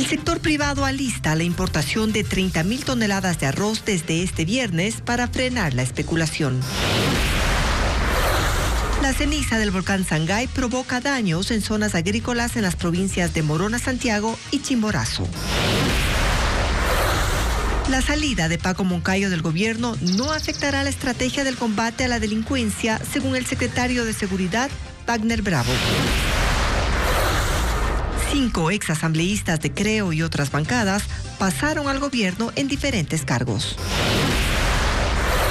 sector privado alista la importación de 30.000 toneladas de arroz desde este viernes para frenar la especulación. La ceniza del volcán Sangay provoca daños en zonas agrícolas en las provincias de Morona, Santiago y Chimborazo. La salida de Paco Moncayo del gobierno no afectará la estrategia del combate a la delincuencia, según el secretario de Seguridad, Wagner Bravo. 5 exasambleístas de Creo y otras bancadas pasaron al gobierno en diferentes cargos.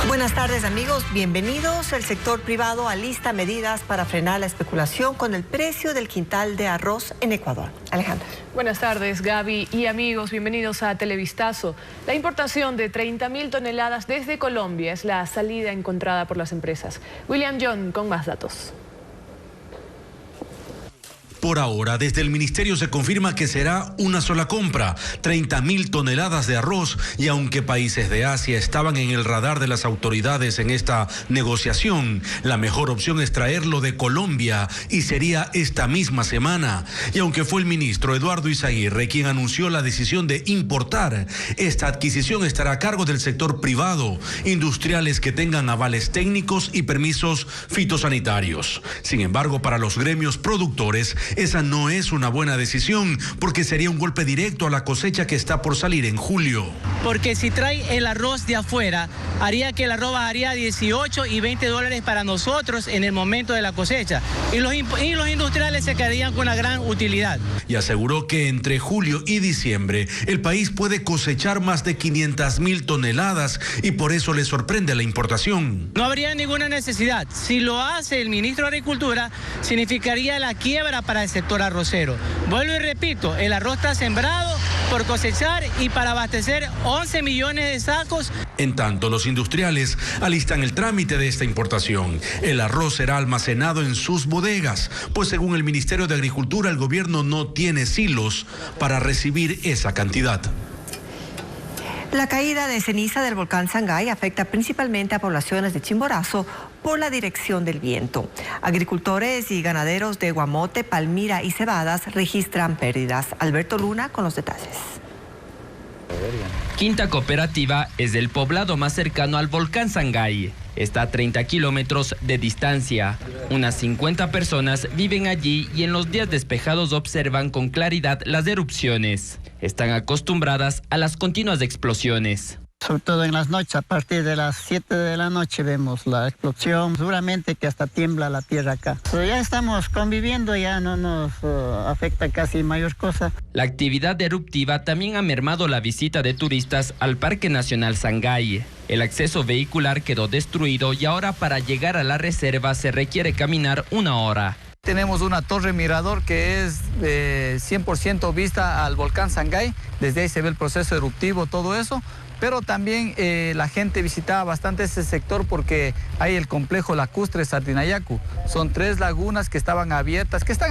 Buenas tardes, amigos, bienvenidos. El sector privado alista medidas para frenar la especulación con el precio del quintal de arroz en Ecuador. Alejandra. Buenas tardes, Gaby y amigos, bienvenidos a Televistazo. La importación de 30.000 toneladas desde Colombia es la salida encontrada por las empresas. William John con más datos. Por ahora, desde el ministerio se confirma que será una sola compra, 30.000 toneladas de arroz, y aunque países de Asia estaban en el radar de las autoridades en esta negociación, la mejor opción es traerlo de Colombia y sería esta misma semana. Y aunque fue el ministro Eduardo Izaguirre quien anunció la decisión de importar, esta adquisición estará a cargo del sector privado, industriales que tengan avales técnicos y permisos fitosanitarios. Sin embargo, para los gremios productores, esa no es una buena decisión porque sería un golpe directo a la cosecha que está por salir en julio. Porque si trae el arroz de afuera, haría que el arroz bajaría 18 y 20 dólares para nosotros en el momento de la cosecha. Y los industriales se quedarían con una gran utilidad. Y aseguró que entre julio y diciembre el país puede cosechar más de 500.000 toneladas y por eso le sorprende la importación. No habría ninguna necesidad. Si lo hace el ministro de Agricultura, significaría la quiebra para el sector arrocero. Vuelvo y repito, el arroz está sembrado por cosechar y para abastecer 11 millones de sacos. En tanto, los industriales alistan el trámite de esta importación. El arroz será almacenado en sus bodegas, pues según el Ministerio de Agricultura, el gobierno no tiene silos para recibir esa cantidad. La caída de ceniza del volcán Sangay afecta principalmente a poblaciones de Chimborazo por la dirección del viento. Agricultores y ganaderos de Guamote, Palmira y Cebadas registran pérdidas. Alberto Luna con los detalles. Quinta Cooperativa es el poblado más cercano al volcán Sangay. Está a 30 kilómetros de distancia. Unas 50 personas viven allí y en los días despejados observan con claridad las erupciones. Están acostumbradas a las continuas explosiones. Sobre todo en las noches, a partir de las 7 de la noche vemos la explosión. Seguramente que hasta tiembla la tierra acá. Ya estamos conviviendo, ya no nos afecta casi mayor cosa. La actividad eruptiva también ha mermado la visita de turistas al Parque Nacional Sangay. El acceso vehicular quedó destruido y ahora para llegar a la reserva se requiere caminar 1 hora. Tenemos una torre mirador que es 100% vista al volcán Sangay. Desde ahí se ve el proceso eruptivo, todo eso. Pero también la gente visitaba bastante ese sector porque hay el complejo lacustre Sardinayacu. Son 3 lagunas que están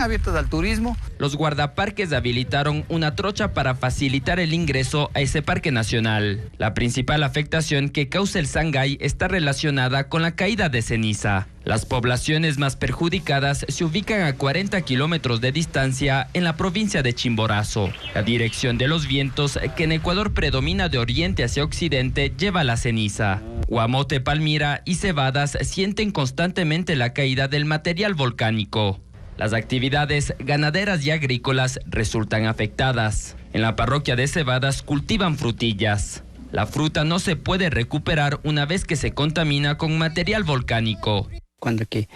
abiertas al turismo. Los guardaparques habilitaron una trocha para facilitar el ingreso a ese parque nacional. La principal afectación que causa el Sangay está relacionada con la caída de ceniza. Las poblaciones más perjudicadas se ubican a 40 kilómetros de distancia en la provincia de Chimborazo. La dirección de los vientos, que en Ecuador predomina de oriente hacia occidente, lleva la ceniza. Guamote, Palmira y Cebadas sienten constantemente la caída del material volcánico. Las actividades ganaderas y agrícolas resultan afectadas. En la parroquia de Cebadas cultivan frutillas. La fruta no se puede recuperar una vez que se contamina con material volcánico. Cuando que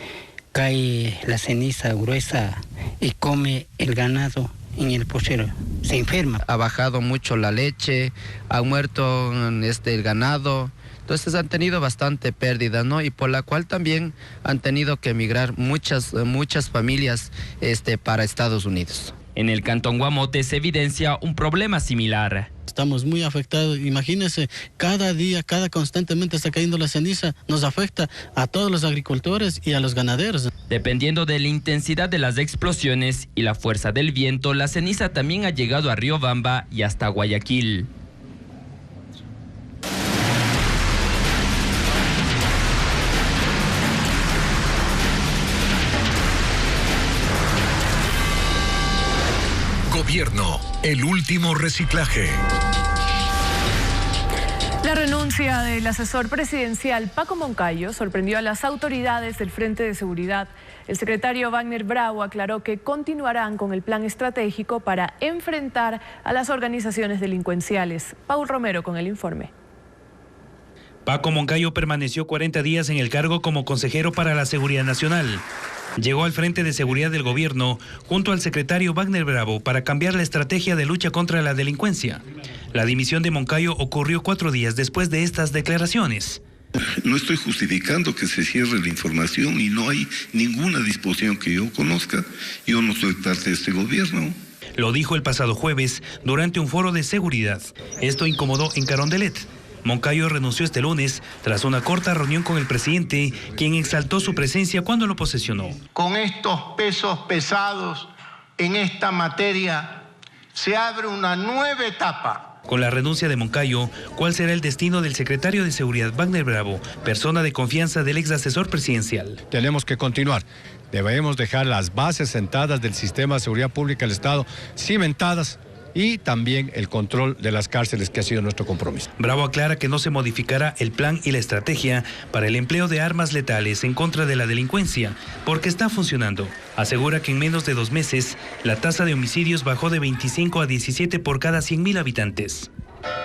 cae la ceniza gruesa y come el ganado en el pochero, se enferma. Ha bajado mucho la leche, ha muerto el ganado, entonces han tenido bastante pérdida, ¿no? Y por la cual también han tenido que emigrar muchas familias para Estados Unidos. En el cantón Guamote se evidencia un problema similar. Estamos muy afectados. Imagínense, cada día, constantemente está cayendo la ceniza. Nos afecta a todos los agricultores y a los ganaderos. Dependiendo de la intensidad de las explosiones y la fuerza del viento, la ceniza también ha llegado a Riobamba y hasta Guayaquil. Gobierno. el último reciclaje. La renuncia del asesor presidencial Paco Moncayo sorprendió a las autoridades del Frente de Seguridad. El secretario Wagner Bravo aclaró que continuarán con el plan estratégico para enfrentar a las organizaciones delincuenciales. Paul Romero con el informe. Paco Moncayo permaneció 40 días en el cargo como consejero para la Seguridad Nacional. Llegó al Frente de Seguridad del Gobierno junto al secretario Wagner Bravo para cambiar la estrategia de lucha contra la delincuencia. La dimisión de Moncayo ocurrió 4 días después de estas declaraciones. No estoy justificando que se cierre la información y no hay ninguna disposición que yo conozca. Yo no soy parte de este gobierno. Lo dijo el pasado jueves durante un foro de seguridad. Esto incomodó en Carondelet. Moncayo renunció este lunes tras una corta reunión con el presidente, quien exaltó su presencia cuando lo posesionó. Con estos pesos pesados en esta materia se abre una nueva etapa. Con la renuncia de Moncayo, ¿cuál será el destino del secretario de Seguridad Wagner Bravo, persona de confianza del ex asesor presidencial? Tenemos que continuar. Debemos dejar las bases sentadas del sistema de seguridad pública del Estado cimentadas, y también el control de las cárceles, que ha sido nuestro compromiso. Bravo aclara que no se modificará el plan y la estrategia para el empleo de armas letales en contra de la delincuencia, porque está funcionando. Asegura que en menos de 2 meses, la tasa de homicidios bajó de 25 a 17 por cada 100.000 habitantes.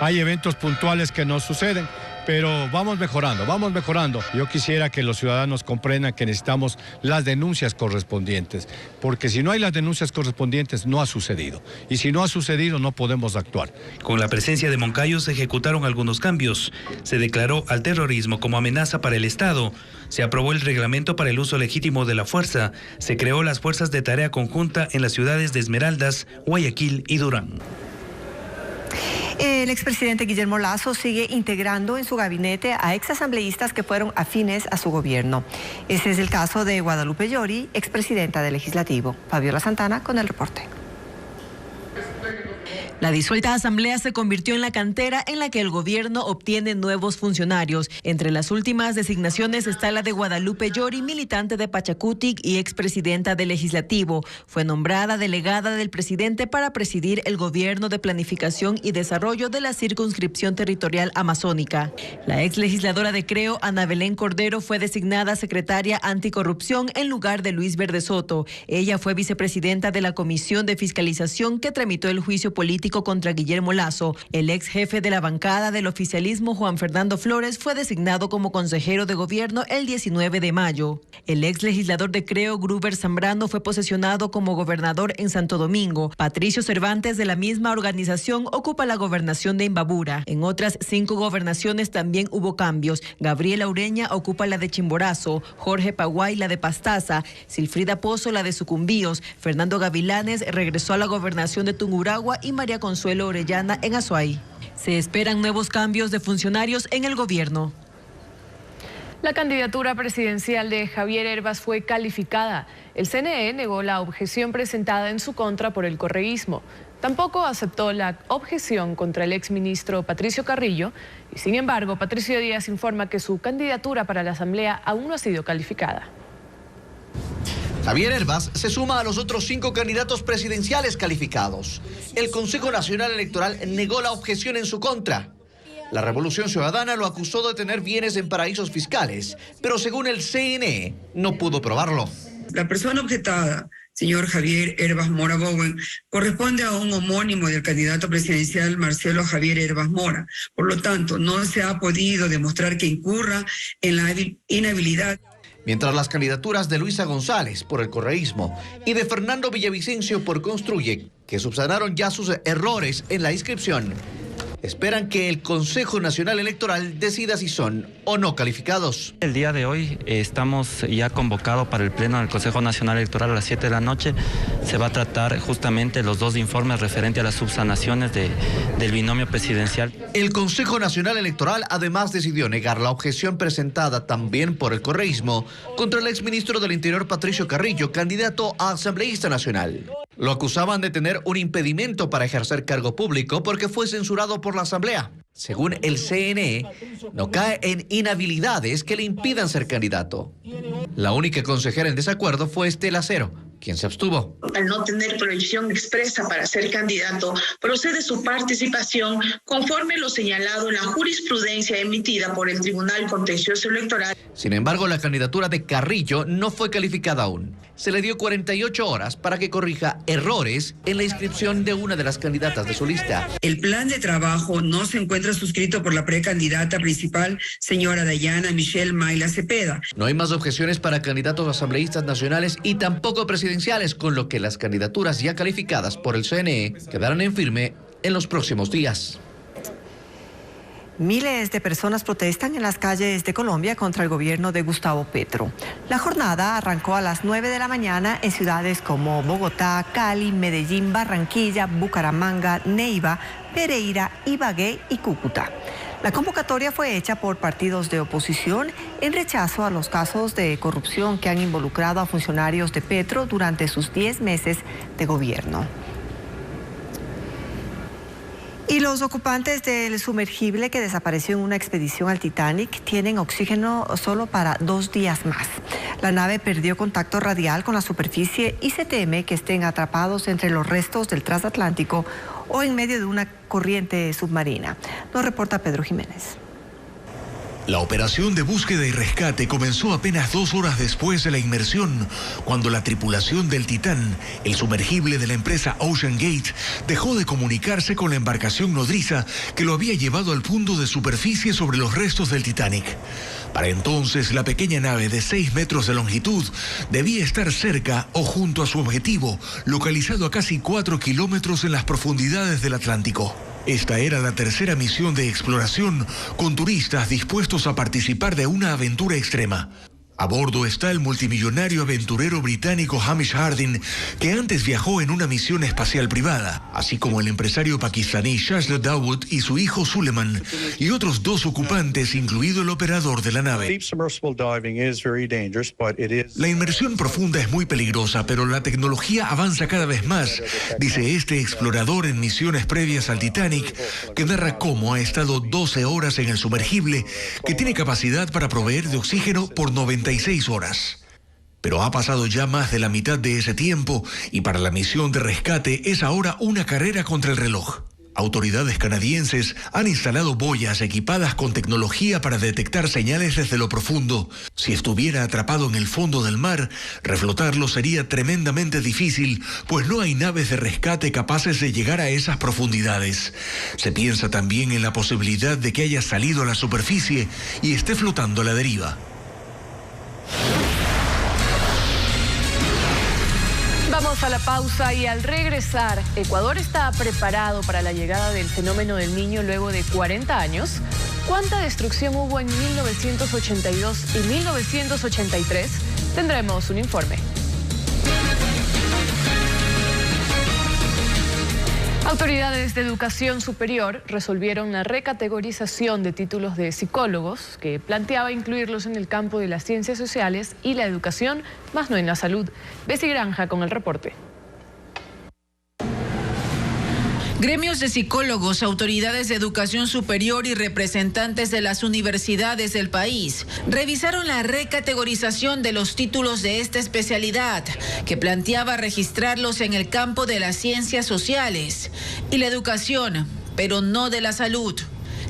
Hay eventos puntuales que no suceden, pero vamos mejorando. Yo quisiera que los ciudadanos comprendan que necesitamos las denuncias correspondientes, porque si no hay las denuncias correspondientes no ha sucedido, y si no ha sucedido no podemos actuar. Con la presencia de Moncayo se ejecutaron algunos cambios. Se declaró al terrorismo como amenaza para el Estado. Se aprobó el reglamento para el uso legítimo de la fuerza. Se creó las fuerzas de tarea conjunta en las ciudades de Esmeraldas, Guayaquil y Durán. El expresidente Guillermo Lasso sigue integrando en su gabinete a exasambleístas que fueron afines a su gobierno. Ese es el caso de Guadalupe Llori, expresidenta del Legislativo. Fabiola Santana con el reporte. La disuelta asamblea se convirtió en la cantera en la que el gobierno obtiene nuevos funcionarios. Entre las últimas designaciones está la de Guadalupe Llori, militante de Pachacutic y expresidenta del Legislativo. Fue nombrada delegada del presidente para presidir el gobierno de planificación y desarrollo de la circunscripción territorial amazónica. La ex legisladora de Creo, Ana Belén Cordero, fue designada secretaria anticorrupción en lugar de Luis Verde Soto. Ella fue vicepresidenta de la Comisión de Fiscalización que tramitó el juicio político contra Guillermo Lasso. El ex jefe de la bancada del oficialismo, Juan Fernando Flores, fue designado como consejero de gobierno el 19 de mayo. El ex legislador de Creo, Gruber Zambrano, fue posesionado como gobernador en Santo Domingo. Patricio Cervantes, de la misma organización, ocupa la gobernación de Imbabura. En otras 5 gobernaciones también hubo cambios. Gabriela Ureña ocupa la de Chimborazo, Jorge Paguay la de Pastaza, Silfrida Pozo la de Sucumbíos, Fernando Gavilanes regresó a la gobernación de Tungurahua y María Consuelo Orellana en Azuay. Se esperan nuevos cambios de funcionarios en el gobierno. La candidatura presidencial de Javier Hervas fue calificada. El CNE negó la objeción presentada en su contra por el correísmo. Tampoco aceptó la objeción contra el exministro Patricio Carrillo y, sin embargo, Patricio Díaz informa que su candidatura para la Asamblea aún no ha sido calificada. Javier Hervas se suma a los otros 5 candidatos presidenciales calificados. El Consejo Nacional Electoral negó la objeción en su contra. La Revolución Ciudadana lo acusó de tener bienes en paraísos fiscales, pero según el CNE no pudo probarlo. La persona objetada, señor Javier Hervas Mora Bowen, corresponde a un homónimo del candidato presidencial Marcelo Javier Hervas Mora. Por lo tanto, no se ha podido demostrar que incurra en la inhabilidad. Mientras las candidaturas de Luisa González por el correísmo y de Fernando Villavicencio por Construye, que subsanaron ya sus errores en la inscripción, esperan que el Consejo Nacional Electoral decida si son o no calificados. El día de hoy estamos ya convocados para el Pleno del Consejo Nacional Electoral a las 7 de la noche. Se va a tratar justamente los 2 informes referentes a las subsanaciones del binomio presidencial. El Consejo Nacional Electoral además decidió negar la objeción presentada también por el correísmo contra el exministro del Interior Patricio Carrillo, candidato a asambleísta nacional. Lo acusaban de tener un impedimento para ejercer cargo público porque fue censurado por la Asamblea. Según el CNE, no cae en inhabilidades que le impidan ser candidato. La única consejera en desacuerdo fue Estela Cero, quien se abstuvo. Al no tener prohibición expresa para ser candidato, procede su participación conforme lo señalado en la jurisprudencia emitida por el Tribunal Contencioso Electoral. Sin embargo, la candidatura de Carrillo no fue calificada aún. Se le dio 48 horas para que corrija errores en la inscripción de una de las candidatas de su lista. El plan de trabajo no se encuentra suscrito por la precandidata principal, señora Dayana Michelle Mayla Cepeda. No hay más objeciones para candidatos asambleístas nacionales y tampoco presidenciales, con lo que las candidaturas ya calificadas por el CNE quedarán en firme en los próximos días. Miles de personas protestan en las calles de Colombia contra el gobierno de Gustavo Petro. La jornada arrancó a las 9 de la mañana en ciudades como Bogotá, Cali, Medellín, Barranquilla, Bucaramanga, Neiva, Pereira, Ibagué y Cúcuta. La convocatoria fue hecha por partidos de oposición en rechazo a los casos de corrupción que han involucrado a funcionarios de Petro durante sus 10 meses de gobierno. Y los ocupantes del sumergible que desapareció en una expedición al Titanic tienen oxígeno solo para 2 días más. La nave perdió contacto radial con la superficie y se teme que estén atrapados entre los restos del transatlántico o en medio de una corriente submarina. Nos reporta Pedro Jiménez. La operación de búsqueda y rescate comenzó apenas 2 horas después de la inmersión, cuando la tripulación del Titán, el sumergible de la empresa Ocean Gate, dejó de comunicarse con la embarcación nodriza que lo había llevado al punto de superficie sobre los restos del Titanic. Para entonces, la pequeña nave de 6 metros de longitud debía estar cerca o junto a su objetivo, localizado a casi 4 kilómetros en las profundidades del Atlántico. Esta era la tercera misión de exploración con turistas dispuestos a participar de una aventura extrema. A bordo está el multimillonario aventurero británico Hamish Harding, que antes viajó en una misión espacial privada, así como el empresario pakistaní Shazla Dawood y su hijo Suleiman, y otros 2 ocupantes, incluido el operador de la nave. La inmersión profunda es muy peligrosa, pero la tecnología avanza cada vez más, dice este explorador en misiones previas al Titanic, que narra cómo ha estado 12 horas en el sumergible, que tiene capacidad para proveer de oxígeno por 96 horas. Pero ha pasado ya más de la mitad de ese tiempo y para la misión de rescate es ahora una carrera contra el reloj. Autoridades canadienses han instalado boyas equipadas con tecnología para detectar señales desde lo profundo. Si estuviera atrapado en el fondo del mar, reflotarlo sería tremendamente difícil, pues no hay naves de rescate capaces de llegar a esas profundidades. Se piensa también en la posibilidad de que haya salido a la superficie y esté flotando a la deriva. Vamos a la pausa y al regresar, Ecuador está preparado para la llegada del fenómeno del Niño luego de 40 años. ¿Cuánta destrucción hubo en 1982 y 1983? Tendremos un informe. Autoridades de educación superior resolvieron la recategorización de títulos de psicólogos que planteaba incluirlos en el campo de las ciencias sociales y la educación, más no en la salud. Bessie Granja con el reporte. Gremios de psicólogos, autoridades de educación superior y representantes de las universidades del país revisaron la recategorización de los títulos de esta especialidad, que planteaba registrarlos en el campo de las ciencias sociales y la educación, pero no de la salud.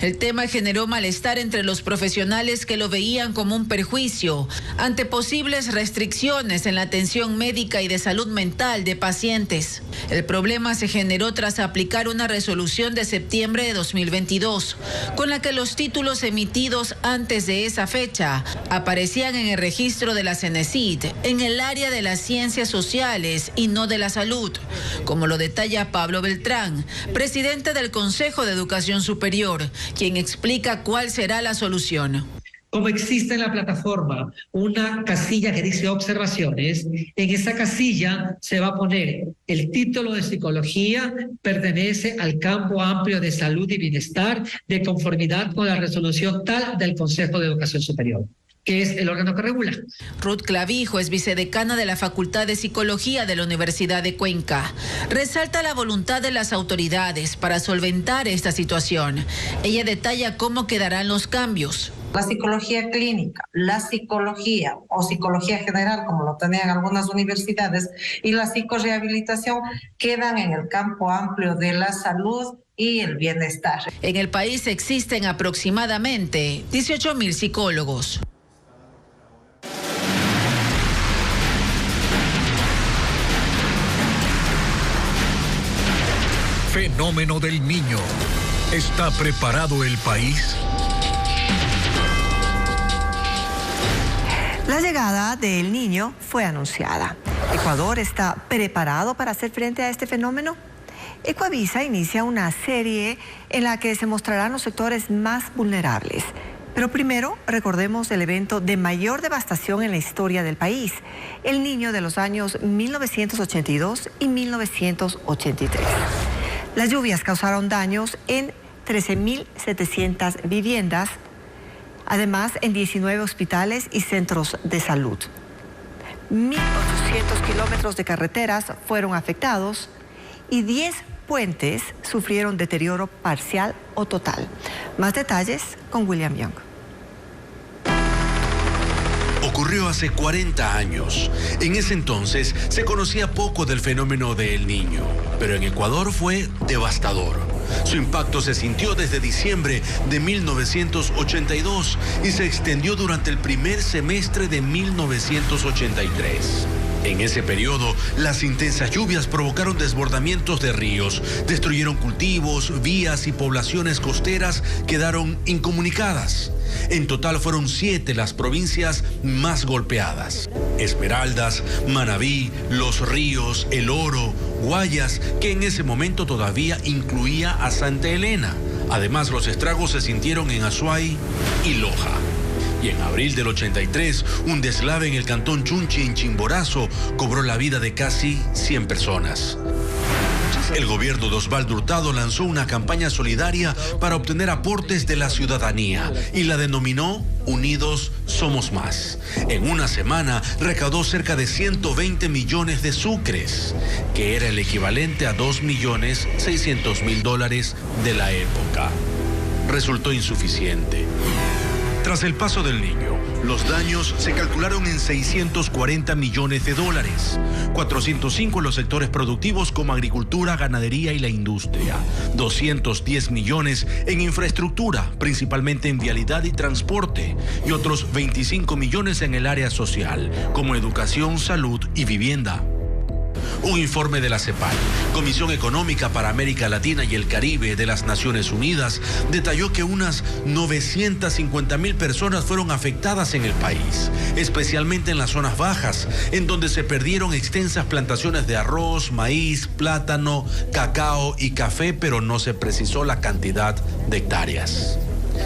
El tema generó malestar entre los profesionales que lo veían como un perjuicio ante posibles restricciones en la atención médica y de salud mental de pacientes. El problema se generó tras aplicar una resolución de septiembre de 2022, con la que los títulos emitidos antes de esa fecha aparecían en el registro de la CENESID en el área de las ciencias sociales y no de la salud, como lo detalla Pablo Beltrán, presidente del Consejo de Educación Superior, quien explica cuál será la solución. Como existe en la plataforma una casilla que dice observaciones, en esa casilla se va a poner el título de psicología pertenece al campo amplio de salud y bienestar de conformidad con la resolución tal del Consejo de Educación Superior, que es el órgano que regula. Ruth Clavijo es vicedecana de la Facultad de Psicología de la Universidad de Cuenca. Resalta la voluntad de las autoridades para solventar esta situación. Ella detalla cómo quedarán los cambios. La psicología clínica, la psicología o psicología general, como lo tenían algunas universidades, y la psicorehabilitación quedan en el campo amplio de la salud y el bienestar. En el país existen aproximadamente 18.000 psicólogos. Fenómeno del Niño. ¿Está preparado el país? La llegada del Niño fue anunciada. ¿Ecuador está preparado para hacer frente a este fenómeno? Ecuavisa inicia una serie en la que se mostrarán los sectores más vulnerables. Pero primero recordemos el evento de mayor devastación en la historia del país, el Niño de los años 1982 y 1983. Las lluvias causaron daños en 13.700 viviendas, además en 19 hospitales y centros de salud. 1.800 kilómetros de carreteras fueron afectados y 10 puentes sufrieron deterioro parcial o total. Más detalles con William Young. Ocurrió hace 40 años. En ese entonces se conocía poco del fenómeno de El Niño, pero en Ecuador fue devastador. Su impacto se sintió desde diciembre de 1982 y se extendió durante el primer semestre de 1983. En ese periodo, las intensas lluvias provocaron desbordamientos de ríos, destruyeron cultivos, vías y poblaciones costeras quedaron incomunicadas. En total fueron 7 las provincias más golpeadas: Esmeraldas, Manabí, Los Ríos, El Oro, Guayas, que en ese momento todavía incluía a Santa Elena. Además, los estragos se sintieron en Azuay y Loja. Y en abril del 83, un deslave en el cantón Chunchi, en Chimborazo, cobró la vida de casi 100 personas. El gobierno de Osvaldo Hurtado lanzó una campaña solidaria para obtener aportes de la ciudadanía y la denominó Unidos Somos Más. En una semana recaudó cerca de 120 millones de sucres, que era el equivalente a $2.600.000 de la época. Resultó insuficiente. Tras el paso del Niño, los daños se calcularon en $640 millones, 405 en los sectores productivos como agricultura, ganadería y la industria, 210 millones en infraestructura, principalmente en vialidad y transporte, y otros 25 millones en el área social, como educación, salud y vivienda. Un informe de la CEPAL, Comisión Económica para América Latina y el Caribe de las Naciones Unidas, detalló que unas 950.000 personas fueron afectadas en el país, especialmente en las zonas bajas, en donde se perdieron extensas plantaciones de arroz, maíz, plátano, cacao y café, pero no se precisó la cantidad de hectáreas.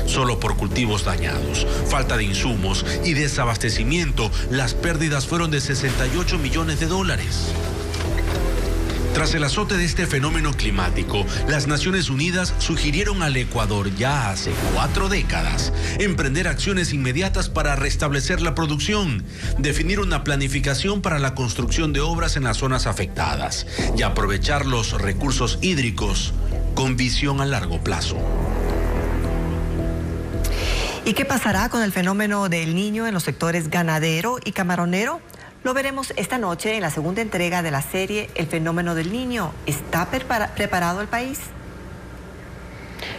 Solo por cultivos dañados, falta de insumos y desabastecimiento, las pérdidas fueron de $68 millones. Tras el azote de este fenómeno climático, las Naciones Unidas sugirieron al Ecuador ya hace 4 décadas emprender acciones inmediatas para restablecer la producción, definir una planificación para la construcción de obras en las zonas afectadas y aprovechar los recursos hídricos con visión a largo plazo. ¿Y qué pasará con el fenómeno del Niño en los sectores ganadero y camaronero? Lo veremos esta noche en la segunda entrega de la serie El Fenómeno del Niño. ¿Está preparado el país?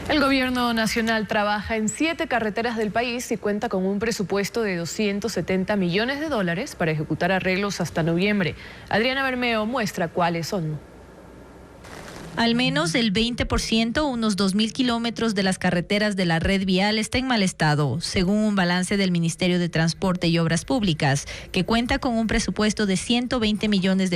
El gobierno nacional trabaja en 7 carreteras del país y cuenta con un presupuesto de $270 millones para ejecutar arreglos hasta noviembre. Adriana Bermeo muestra cuáles son. Al menos el 20%, unos 2.000 kilómetros de las carreteras de la red vial está en mal estado, según un balance del Ministerio de Transporte y Obras Públicas, que cuenta con un presupuesto de $120 millones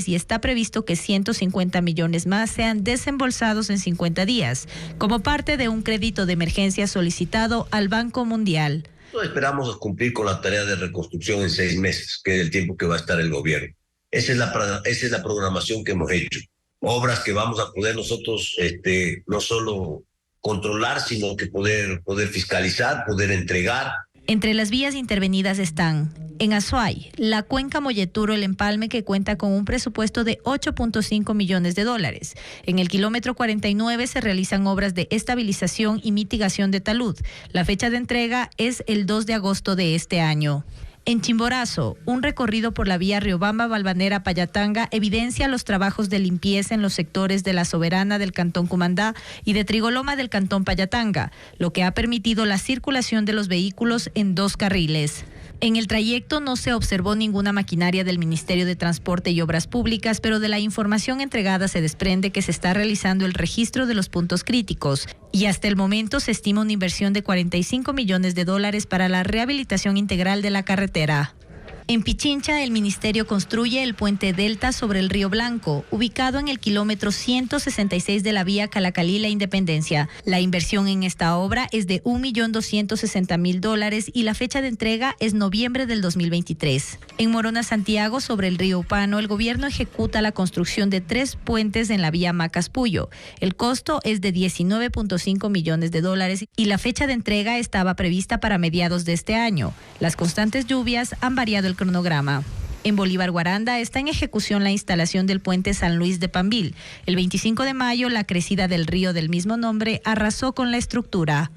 y está previsto que 150 millones más sean desembolsados en 50 días, como parte de un crédito de emergencia solicitado al Banco Mundial. Nosotros esperamos cumplir con la tarea de reconstrucción en 6 meses, que es el tiempo que va a estar el gobierno. Esa es la programación que hemos hecho. Obras que vamos a poder nosotros no solo controlar, sino que poder fiscalizar, poder entregar. Entre las vías intervenidas están: en Azuay, la cuenca Molleturo-El Empalme, que cuenta con un presupuesto de $8.5 millones. En el kilómetro 49 se realizan obras de estabilización y mitigación de talud. La fecha de entrega es el 2 de agosto de este año. En Chimborazo, un recorrido por la vía Riobamba-Balvanera-Payatanga evidencia los trabajos de limpieza en los sectores de La Soberana del Cantón Cumandá y de Trigoloma del Cantón Payatanga, lo que ha permitido la circulación de los vehículos en 2 carriles. En el trayecto no se observó ninguna maquinaria del Ministerio de Transporte y Obras Públicas, pero de la información entregada se desprende que se está realizando el registro de los puntos críticos y hasta el momento se estima una inversión de $45 millones para la rehabilitación integral de la carretera. En Pichincha, el Ministerio construye el puente Delta sobre el Río Blanco, ubicado en el kilómetro 166 de la vía Calacalí-La Independencia. La inversión en esta obra es de $1.260.000 y la fecha de entrega es noviembre del 2023. En Morona, Santiago, sobre el río Upano, el gobierno ejecuta la construcción de 3 puentes en la vía Macas-Puyo. El costo es de $19.5 millones y la fecha de entrega estaba prevista para mediados de este año. Las constantes lluvias han variado el cronograma. En Bolívar Guaranda está en ejecución la instalación del puente San Luis de Pambil. El 25 de mayo, la crecida del río del mismo nombre arrasó con la estructura.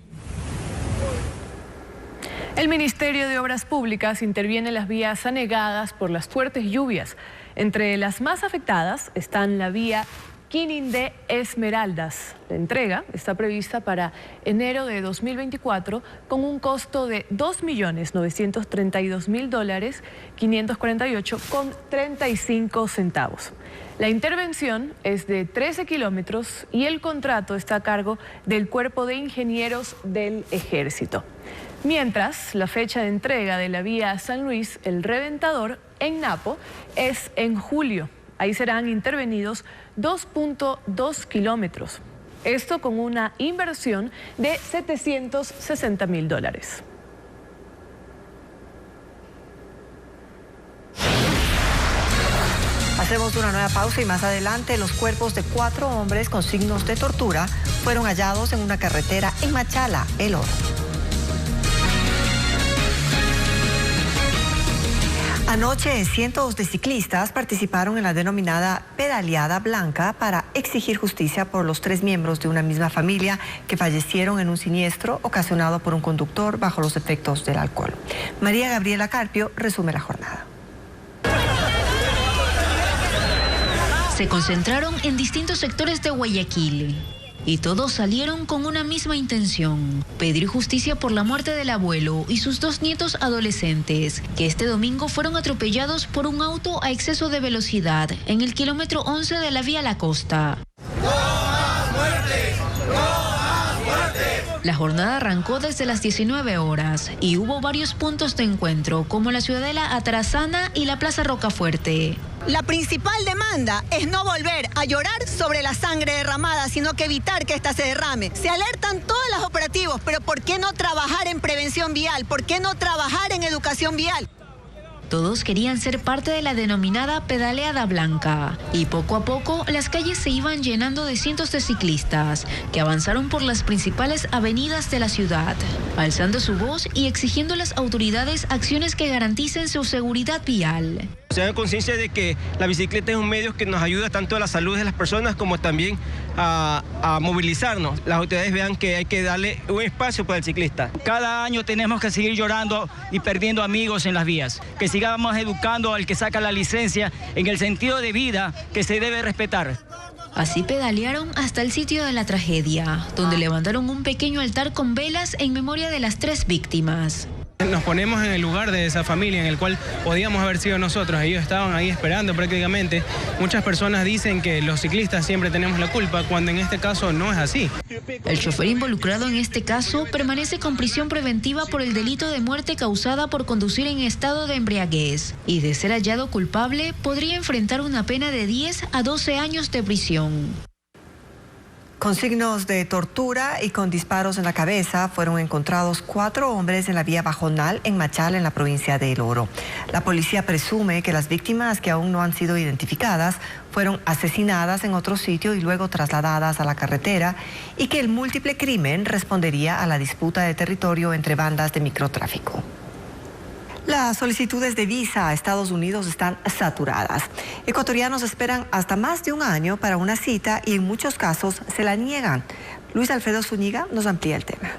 El Ministerio de Obras Públicas interviene en las vías anegadas por las fuertes lluvias. Entre las más afectadas están la vía Quinindé Esmeraldas. La entrega está prevista para enero de 2024 con un costo de $2.932.000, 548,35 centavos. La intervención es de 13 kilómetros y el contrato está a cargo del Cuerpo de Ingenieros del Ejército. Mientras, la fecha de entrega de la vía San Luis, el Reventador, en Napo, es en julio. Ahí serán intervenidos 2.2 kilómetros. Esto con una inversión de $760.000. Hacemos una nueva pausa y más adelante los cuerpos de 4 hombres con signos de tortura fueron hallados en una carretera en Machala, El Oro. Anoche, cientos de ciclistas participaron en la denominada pedaleada blanca para exigir justicia por los 3 miembros de una misma familia que fallecieron en un siniestro ocasionado por un conductor bajo los efectos del alcohol. María Gabriela Carpio resume la jornada. Se concentraron en distintos sectores de Guayaquil. Y todos salieron con una misma intención: pedir justicia por la muerte del abuelo y sus 2 nietos adolescentes, que este domingo fueron atropellados por un auto a exceso de velocidad en el kilómetro 11 de la vía La Costa. ¡No más muerte! ¡No más muerte! La jornada arrancó desde las 19 horas y hubo varios puntos de encuentro, como la Ciudadela Atrazana y la Plaza Rocafuerte. La principal demanda es no volver a llorar sobre la sangre derramada, sino que evitar que ésta se derrame. Se alertan todos los operativos, pero ¿por qué no trabajar en prevención vial? ¿Por qué no trabajar en educación vial? Todos querían ser parte de la denominada pedaleada blanca y poco a poco las calles se iban llenando de cientos de ciclistas que avanzaron por las principales avenidas de la ciudad, alzando su voz y exigiendo a las autoridades acciones que garanticen su seguridad vial. Se da conciencia de que la bicicleta es un medio que nos ayuda tanto a la salud de las personas como también a movilizarnos. Las autoridades vean que hay que darle un espacio para el ciclista. Cada año tenemos que seguir llorando y perdiendo amigos en las vías. Que sigamos educando al que saca la licencia en el sentido de vida que se debe respetar. Así pedalearon hasta el sitio de la tragedia, donde levantaron un pequeño altar con velas en memoria de las 3 víctimas. Nos ponemos en el lugar de esa familia en el cual podíamos haber sido nosotros. Ellos estaban ahí esperando prácticamente. Muchas personas dicen que los ciclistas siempre tenemos la culpa, cuando en este caso no es así. El chofer involucrado en este caso permanece con prisión preventiva por el delito de muerte causada por conducir en estado de embriaguez y, de ser hallado culpable, podría enfrentar una pena de 10 a 12 años de prisión. Con signos de tortura y con disparos en la cabeza fueron encontrados 4 hombres en la vía Bajonal en Machala, en la provincia de El Oro. La policía presume que las víctimas, que aún no han sido identificadas, fueron asesinadas en otro sitio y luego trasladadas a la carretera, y que el múltiple crimen respondería a la disputa de territorio entre bandas de microtráfico. Las solicitudes de visa a Estados Unidos están saturadas. Ecuatorianos esperan hasta más de un año para una cita y en muchos casos se la niegan. Luis Alfredo Zúñiga nos amplía el tema.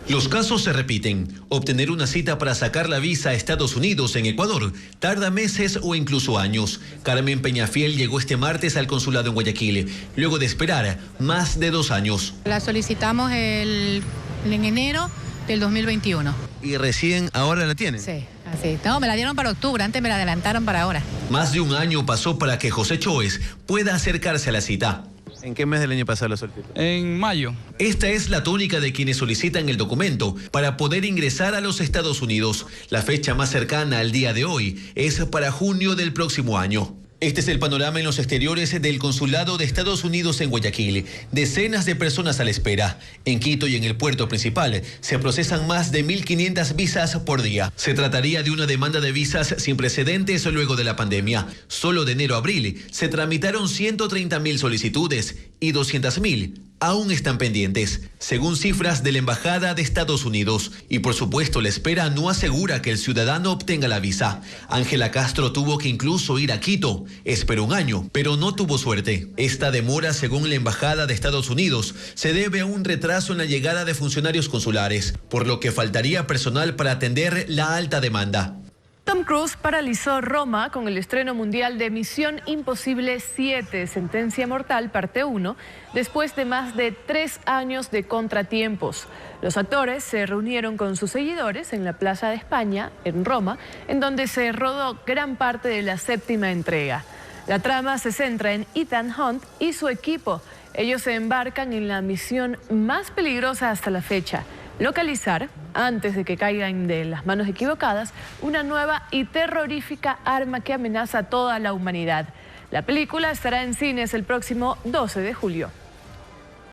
Los casos se repiten. Obtener una cita para sacar la visa a Estados Unidos en Ecuador tarda meses o incluso años. Carmen Peñafiel llegó este martes al consulado en Guayaquil, luego de esperar más de 2 años. La solicitamos en enero del 2021. ¿Y recién ahora la tienen? Sí, así. No, me la dieron para octubre, antes me la adelantaron para ahora. Más de un año pasó para que José Choes pueda acercarse a la cita. ¿En qué mes del año pasado la solicitud? En mayo. Esta es la tónica de quienes solicitan el documento para poder ingresar a los Estados Unidos. La fecha más cercana al día de hoy es para junio del próximo año. Este es el panorama en los exteriores del Consulado de Estados Unidos en Guayaquil. Decenas de personas a la espera. En Quito y en el puerto principal se procesan más de 1.500 visas por día. Se trataría de una demanda de visas sin precedentes luego de la pandemia. Solo de enero a abril se tramitaron 130.000 solicitudes y 200.000 aún están pendientes, según cifras de la Embajada de Estados Unidos. Y por supuesto, la espera no asegura que el ciudadano obtenga la visa. Ángela Castro tuvo que incluso ir a Quito. Esperó un año, pero no tuvo suerte. Esta demora, según la Embajada de Estados Unidos, se debe a un retraso en la llegada de funcionarios consulares, por lo que faltaría personal para atender la alta demanda. Tom Cruise paralizó Roma con el estreno mundial de Misión Imposible 7, Sentencia Mortal, parte 1, después de más de 3 años de contratiempos. Los actores se reunieron con sus seguidores en la Plaza de España, en Roma, en donde se rodó gran parte de la 7ª entrega. La trama se centra en Ethan Hunt y su equipo. Ellos se embarcan en la misión más peligrosa hasta la fecha: localizar, antes de que caigan de las manos equivocadas, una nueva y terrorífica arma que amenaza a toda la humanidad. La película estará en cines el próximo 12 de julio.